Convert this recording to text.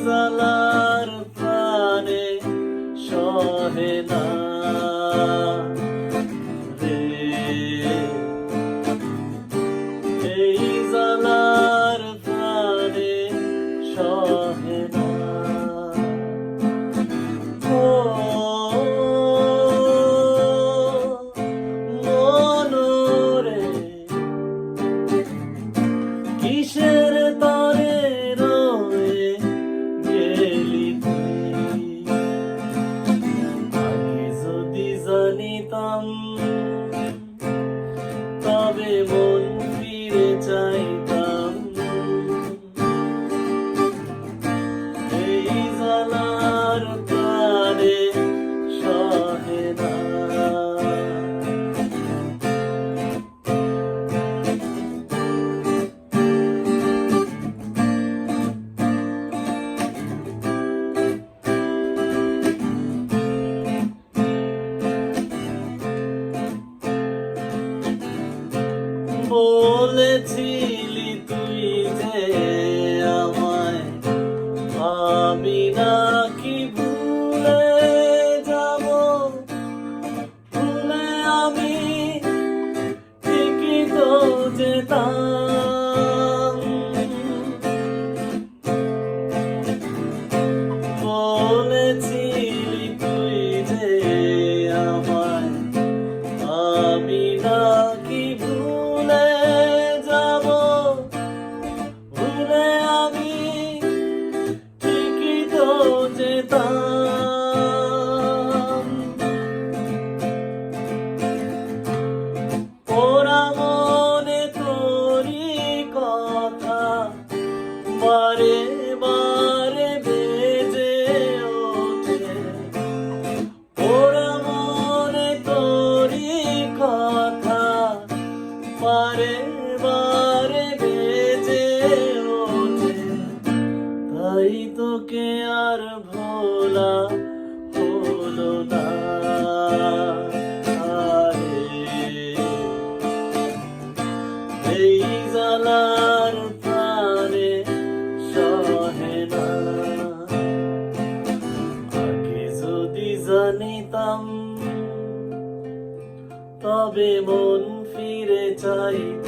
জ্বালার প্রাণে সহে না রে, এই জ্বালার প্রাণে সহে না। মনরে কিসের তরে রয়ে গেলি তুই, আগে যদি জানিতাম তবে মন ফিরে চাইতাম। এই জ্বালার প্রাণে সহে না। বলেছিলি তুই যে আমায়, আমি নাকি ভুলে যাব, ভুলে আমি ঠিকই তো যেতাম। বলেছিলি তুই যে আমায়, আমি নাকি ভুলে যাব, ভুলে আমি ঠিকই তো যেতাম। ওরা মনে তোরি কথা বারে বারে বেজে ওঠে, ওরা মনে তোরি কথা বারে বারে বেজে ওঠে, তাই তোকে আর ভোলা হলো না। এই জ্বালার প্রাণে সহে না, আগে যদি জানিতাম তবে মন ফিরে চাইতাম।